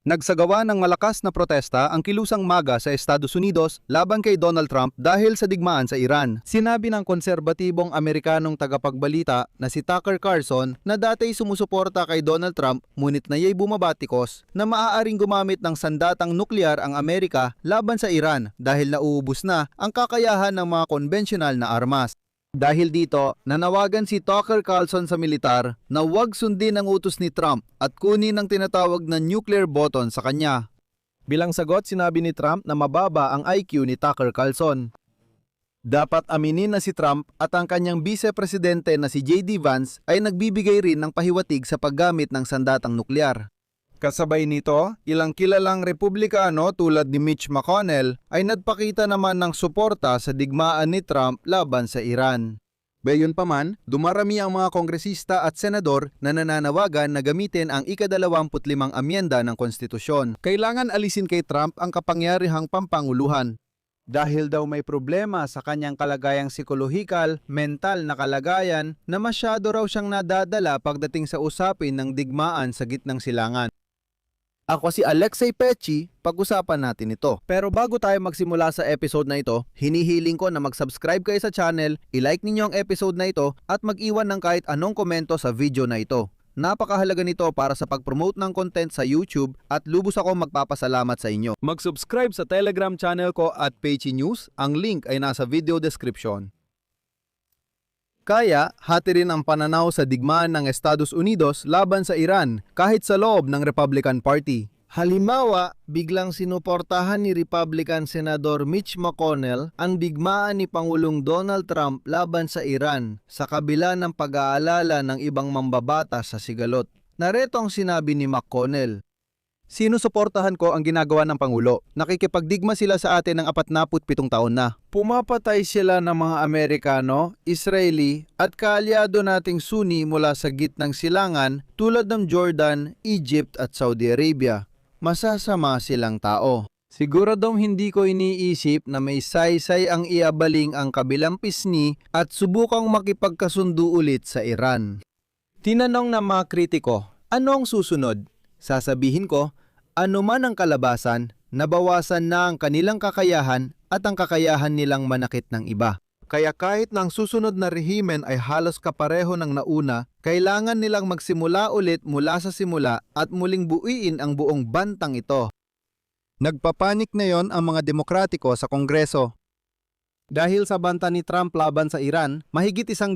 Nagsagawa ng malakas na protesta ang kilusang MAGA sa Estados Unidos laban kay Donald Trump dahil sa digmaan sa Iran. Sinabi ng konserbatibong Amerikanong tagapagbalita na si Tucker Carlson na dati sumusuporta kay Donald Trump ngunit niya'y bumabatikos na maaaring gumamit ng sandatang nuklear ang Amerika laban sa Iran dahil nauubos na ang kakayahan ng mga konbensyonal na armas. Dahil dito, nanawagan si Tucker Carlson sa militar na huwag sundin ang utos ni Trump at kunin ang tinatawag na nuclear button sa kanya. Bilang sagot, sinabi ni Trump na mababa ang IQ ni Tucker Carlson. Dapat aminin na si Trump at ang kanyang vice-presidente na si J.D. Vance ay nagbibigay rin ng pahiwatig sa paggamit ng sandatang nuklear. Kasabay nito, ilang kilalang Republikano tulad ni Mitch McConnell ay nagpakita naman ng suporta sa digmaan ni Trump laban sa Iran. Gayunpaman, dumarami ang mga kongresista at senador na nananawagan na gamitin ang ika-25 amyenda ng konstitusyon. Kailangan alisin kay Trump ang kapangyarihang pampanguluhan. Dahil daw may problema sa kanyang kalagayang psikolohikal, mental na kalagayan na masyado raw siyang nadadala pagdating sa usapin ng digmaan sa gitnang silangan. Ako si Alexei Pechi, pag-usapan natin ito. Pero bago tayo magsimula sa episode na ito, hinihiling ko na mag-subscribe kayo sa channel, i-like ninyo ang episode na ito at mag-iwan ng kahit anong komento sa video na ito. Napakahalaga nito para sa pag-promote ng content sa YouTube at lubos ako magpapasalamat sa inyo. Mag-subscribe sa Telegram channel ko at Pechi News, ang link ay nasa video description. Kaya, hati rin ang pananaw sa digmaan ng Estados Unidos laban sa Iran kahit sa loob ng Republican Party. Halimbawa, biglang sinuportahan ni Republican Senador Mitch McConnell ang digmaan ni Pangulong Donald Trump laban sa Iran sa kabila ng pag-aalala ng ibang mambabatas sa sigalot. Narito ang sinabi ni McConnell. Sinusuportahan ko ang ginagawa ng Pangulo. Nakikipagdigma sila sa atin ng 47 taon na. Pumapatay sila ng mga Amerikano, Israeli at kaalyado nating Sunni mula sa gitnang silangan tulad ng Jordan, Egypt at Saudi Arabia. Masasama silang tao. Siguradong hindi ko iniisip na may saysay ang iabaling ang kabilang pisngi at subukang makipagkasundo ulit sa Iran. Tinanong ng mga kritiko, ano ang susunod? Sasabihin ko, anuman ang kalabasan, nabawasan na ang kanilang kakayahan at ang kakayahan nilang manakit ng iba. Kaya kahit na ang susunod na rehimen ay halos kapareho ng nauna, kailangan nilang magsimula ulit mula sa simula at muling buuin ang buong bantang ito. Nagpapanik na yon ang mga demokratiko sa Kongreso. Dahil sa banta ni Trump laban sa Iran, mahigit 12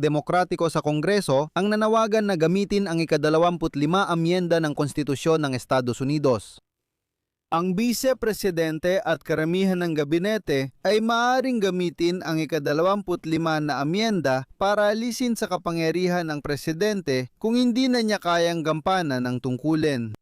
demokratiko sa Kongreso ang nanawagan na gamitin ang ika-25 amyenda ng Konstitusyon ng Estados Unidos. Ang Vice-Presidente at karamihan ng gabinete ay maaaring gamitin ang ika-25 na amyenda para alisin sa kapangyarihan ng Presidente kung hindi na niya kayang gampanan ang tungkulin.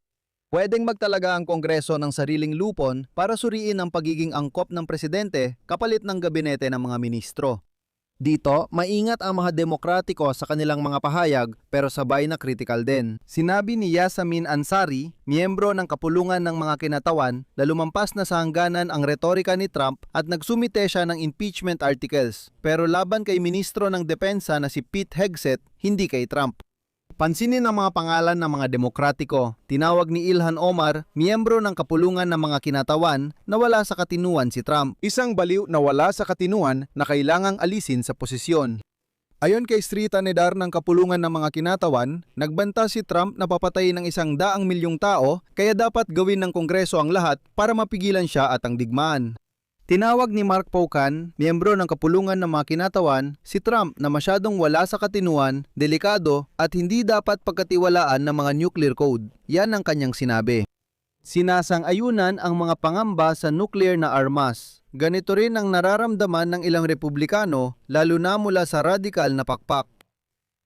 Pwedeng magtalaga ang Kongreso ng sariling lupon para suriin ang pagiging angkop ng Presidente kapalit ng gabinete ng mga ministro. Dito, maingat ang mga demokratiko sa kanilang mga pahayag pero sabay na critical din. Sinabi ni Yasamin Ansari, miyembro ng kapulungan ng mga kinatawan, na lumampas na sa hangganan ang retorika ni Trump at nagsumite siya ng impeachment articles. Pero laban kay Ministro ng Depensa na si Pete Hegseth, hindi kay Trump. Pansinin ang mga pangalan ng mga demokratiko. Tinawag ni Ilhan Omar, miyembro ng kapulungan ng mga kinatawan, na wala sa katinuan si Trump. Isang baliw na wala sa katinuan na kailangang alisin sa posisyon. Ayon kay Sri Tanedar ng kapulungan ng mga kinatawan, nagbanta si Trump na papatayin ng 100 milyong tao kaya dapat gawin ng Kongreso ang lahat para mapigilan siya at ang digmaan. Tinawag ni Mark Pocan, miyembro ng kapulungan ng mga kinatawan, si Trump na masyadong wala sa katinuan, delikado at hindi dapat pagkatiwalaan ng mga nuclear code. Yan ang kanyang sinabi. Sinasang-ayunan ang mga pangamba sa nuclear na armas. Ganito rin ang nararamdaman ng ilang Republikano, lalo na mula sa radikal na pakpak.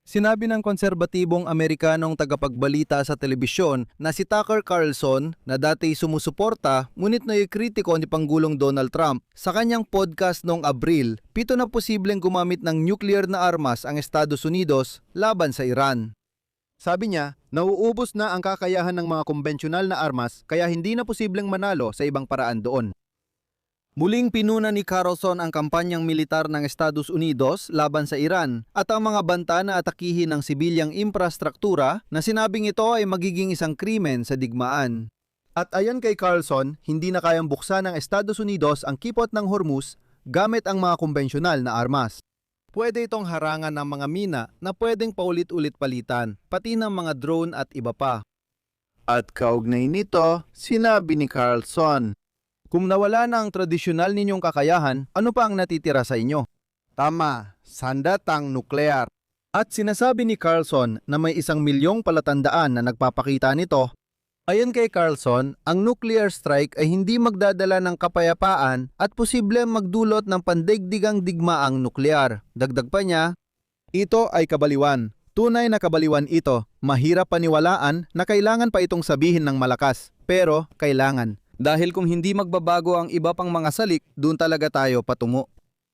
Sinabi ng konserbatibong Amerikanong tagapagbalita sa telebisyon na si Tucker Carlson na dati sumusuporta ngunit naikritiko ni Pangulong Donald Trump sa kanyang podcast noong Abril, 7 na posibleng gumamit ng nuclear na armas ang Estados Unidos laban sa Iran. Sabi niya, nauubos na ang kakayahan ng mga konbensyonal na armas kaya hindi na posibleng manalo sa ibang paraan doon. Muling pinuna ni Carlson ang kampanyang militar ng Estados Unidos laban sa Iran at ang mga banta na atakihin ng sibilyang infrastruktura na sinabing ito ay magiging isang krimen sa digmaan. At ayon kay Carlson, hindi na kayang buksan ng Estados Unidos ang kipot ng Hormuz gamit ang mga kumbensyonal na armas. Pwede itong harangan ng mga mina na pwedeng paulit-ulit palitan, pati ng mga drone at iba pa. At kaugnay nito, sinabi ni Carlson, kung nawala na ang tradisyonal ninyong kakayahan, ano pa ang natitira sa inyo? Tama, sandatang nuklear. At sinasabi ni Carlson na may 1 milyong palatandaan na nagpapakita nito. Ayon kay Carlson, ang nuclear strike ay hindi magdadala ng kapayapaan at posibleng magdulot ng pandaigdigang digmaang nuklear. Dagdag pa niya, ito ay kabaliwan. Tunay na kabaliwan ito. Mahirap paniwalaan na kailangan pa itong sabihin ng malakas. Pero kailangan. Dahil kung hindi magbabago ang iba pang mga salik, doon talaga tayo patungo.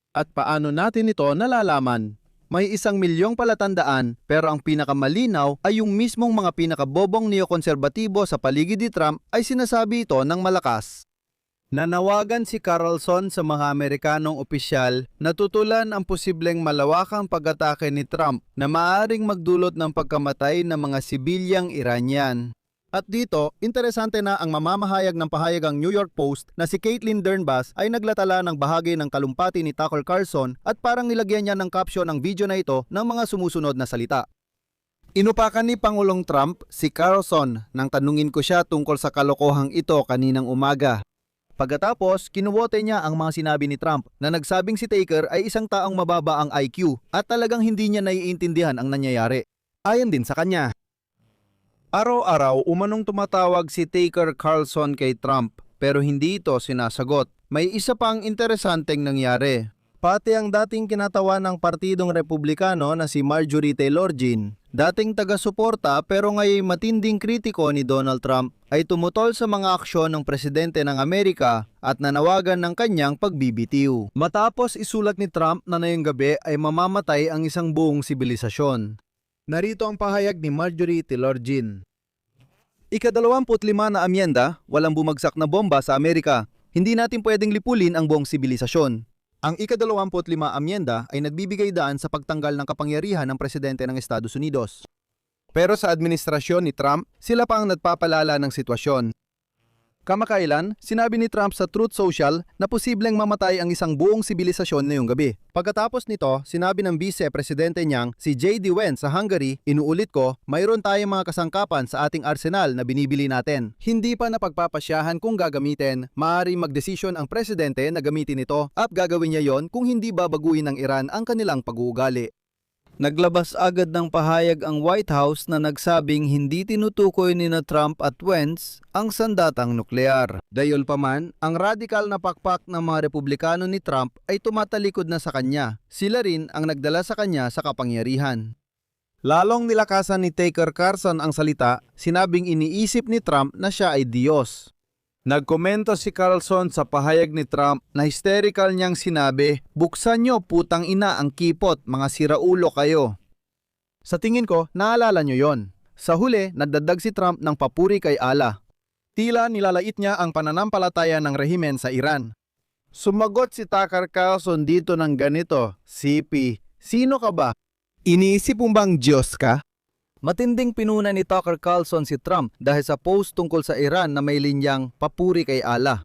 At paano natin ito nalalaman? May 1 milyong palatandaan pero ang pinakamalinaw ay yung mismong mga pinakabobong neokonserbatibo sa paligid ni Trump ay sinasabi ito ng malakas. Nanawagan si Carlson sa mga Amerikanong opisyal na tutulan ang posibleng malawakang pag-atake ni Trump na maaaring magdulot ng pagkamatay ng mga sibilyang Iranian. At dito, interesante na ang mamamahayag ng pahayag ang New York Post na si Caitlin Dernbas ay naglatala ng bahagi ng talumpati ni Tucker Carlson at parang nilagyan niya ng caption ng video na ito ng mga sumusunod na salita. Inupakan ni Pangulong Trump si Carlson nang tanungin ko siya tungkol sa kalokohang ito kaninang umaga. Pagkatapos, kinuwote niya ang mga sinabi ni Trump na nagsabing si Tucker ay isang taong mababa ang IQ at talagang hindi niya naiintindihan ang nangyayari. Ayon din sa kanya. Araw-araw umanong tumatawag si Tucker Carlson kay Trump pero hindi ito sinasagot. May isa pang interesanteng nangyari. Pati ang dating kinatawa ng Partidong Republikano na si Marjorie Taylor Greene, dating taga-suporta pero ngayon matinding kritiko ni Donald Trump, ay tumutol sa mga aksyon ng presidente ng Amerika at nanawagan ng kanyang pagbibitiw. Matapos isulat ni Trump na ngayong gabi ay mamamatay ang isang buong sibilisasyon. Narito ang pahayag ni Marjorie Taylor Greene. Ika-25 na amyenda, walang bumagsak na bomba sa Amerika. Hindi natin pwedeng lipulin ang buong sibilisasyon. Ang ika-25 amyenda ay nagbibigay daan sa pagtanggal ng kapangyarihan ng presidente ng Estados Unidos. Pero sa administrasyon ni Trump, sila pa ang nagpapalala ng sitwasyon. Kamakailan, sinabi ni Trump sa Truth Social na posibleng mamatay ang isang buong sibilisasyon ngayong gabi. Pagkatapos nito, sinabi ng vice-presidente niyang si J.D. Vance sa Hungary, inuulit ko, mayroon tayong mga kasangkapan sa ating arsenal na binibili natin. Hindi pa napagpapasyahan kung gagamitin, maaaring magdesisyon ang presidente na gamitin ito at gagawin niya yon kung hindi babaguhin ng Iran ang kanilang pag-uugali. Naglabas agad ng pahayag ang White House na nagsabing hindi tinutukoy ni na Trump at Vance ang sandatang nuklear. Gayunpaman, ang radikal na pakpak ng mga Republikano ni Trump ay tumatalikod na sa kanya. Sila rin ang nagdala sa kanya sa kapangyarihan. Lalong nilakasan ni Tucker Carlson ang salita, sinabing iniisip ni Trump na siya ay Diyos. Nagkomento si Carlson sa pahayag ni Trump na hysterical niyang sinabi, buksan niyo putang ina ang kipot, mga siraulo kayo. Sa tingin ko, naalala niyo yon. Sa huli, nagdadag si Trump ng papuri kay Allah. Tila nilalait niya ang pananampalataya ng rehimen sa Iran. Sumagot si Tucker Carlson dito ng ganito, CP, sino ka ba? Iniisip mo bang Diyos ka? Matinding pinuna ni Tucker Carlson si Trump dahil sa post tungkol sa Iran na may linyang papuri kay Allah.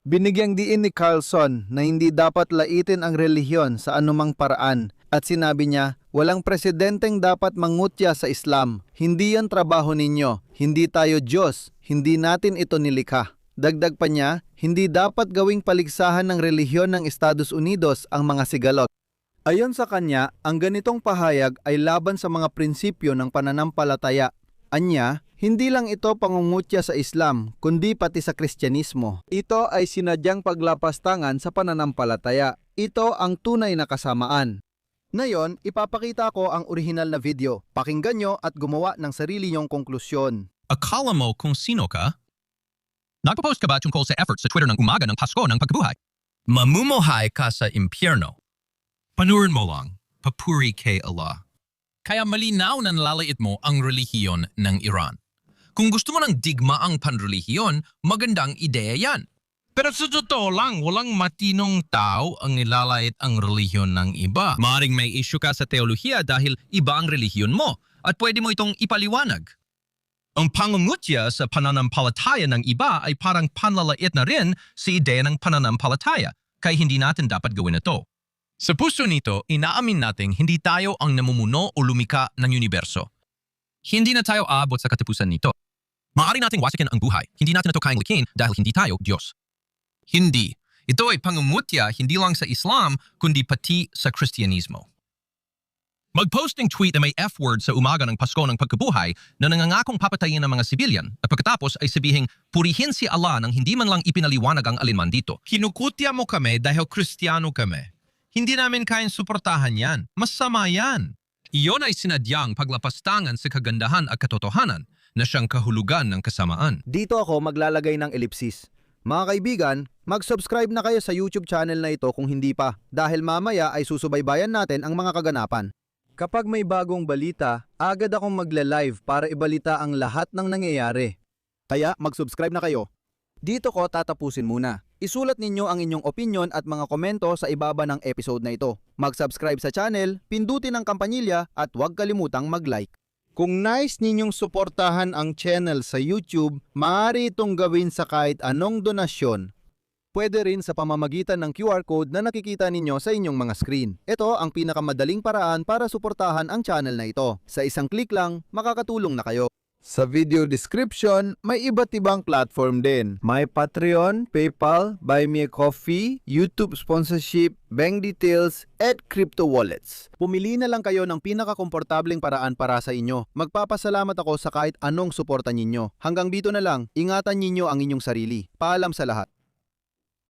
Binigyang diin ni Carlson na hindi dapat laitin ang relihiyon sa anumang paraan at sinabi niya, walang presidenteng dapat mangutya sa Islam. Hindi yan trabaho ninyo. Hindi tayo Diyos. Hindi natin ito nilikha. Dagdag pa niya, hindi dapat gawing paligsahan ng relihiyon ng Estados Unidos ang mga sigalot. Ayon sa kanya, ang ganitong pahayag ay laban sa mga prinsipyo ng pananampalataya. Anya, hindi lang ito pangungutya sa Islam, kundi pati sa Kristyanismo. Ito ay sinadyang paglapastangan sa pananampalataya. Ito ang tunay na kasamaan. Ngayon, ipapakita ko ang orihinal na video. Pakinggan nyo at gumawa ng sarili nyong konklusyon. Akala mo kung sino ka? Nagpo-post ka ba tungkol sa effort sa Twitter ng umaga ng Pasko ng pagkabuhay? Mamumuhay ka sa impyerno. Panurin mo lang, papuri kay Allah. Kaya malinaw na nalalait mo ang relihiyon ng Iran. Kung gusto mo ng digmaang panrelihiyon, magandang ideya yan. Pero sa totoo lang, walang matinong tao ang nilalait ang relihiyon ng iba. Maring may issue ka sa teolohiya dahil iba ang relihiyon mo at pwede mo itong ipaliwanag. Ang pangungutya sa pananampalataya ng iba ay parang panlalait na rin sa ideya ng pananampalataya, kaya hindi natin dapat gawin ito. Sa puso nito, inaamin nating hindi tayo ang namumuno o lumika ng universo. Hindi na tayo aabot sa katapusan nito. Maaari nating wasakin ang buhay. Hindi natin ito kayang likin dahil hindi tayo Diyos. Hindi. Ito ay pangungutya hindi lang sa Islam, kundi pati sa Kristyanismo. Mag-post ng tweet na may F-word sa umaga ng Pasko ng Pagkabuhay na nangangakong papatayin ng mga sibilyan at pagkatapos ay sabihing purihin si Allah nang hindi man lang ipinaliwanag ang alinman dito. Kinukutya mo kami dahil Kristiyano kami. Hindi namin kayang suportahan yan. Masama yan. Iyon ay sinadyang paglapastangan sa kagandahan at katotohanan na siyang kahulugan ng kasamaan. Dito ako maglalagay ng ellipsis. Mga kaibigan, mag-subscribe na kayo sa YouTube channel na ito kung hindi pa dahil mamaya ay susubaybayan natin ang mga kaganapan. Kapag may bagong balita, agad akong magla-live para ibalita ang lahat ng nangyayari. Kaya mag-subscribe na kayo. Dito ko tatapusin muna. Isulat ninyo ang inyong opinion at mga komento sa ibaba ng episode na ito. Mag-subscribe sa channel, pindutin ang kampanilya at huwag kalimutang mag-like. Kung nais ninyong suportahan ang channel sa YouTube, maaari itong gawin sa kahit anong donasyon. Pwede rin sa pamamagitan ng QR code na nakikita ninyo sa inyong mga screen. Ito ang pinakamadaling paraan para suportahan ang channel na ito. Sa isang click lang, makakatulong na kayo. Sa video description, may iba't ibang platform din. May Patreon, PayPal, Buy Me a Coffee, YouTube sponsorship, bank details, at crypto wallets. Pumili na lang kayo ng pinakakomportableng paraan para sa inyo. Magpapasalamat ako sa kahit anong suporta ninyo. Hanggang dito na lang, ingatan ninyo ang inyong sarili. Paalam sa lahat.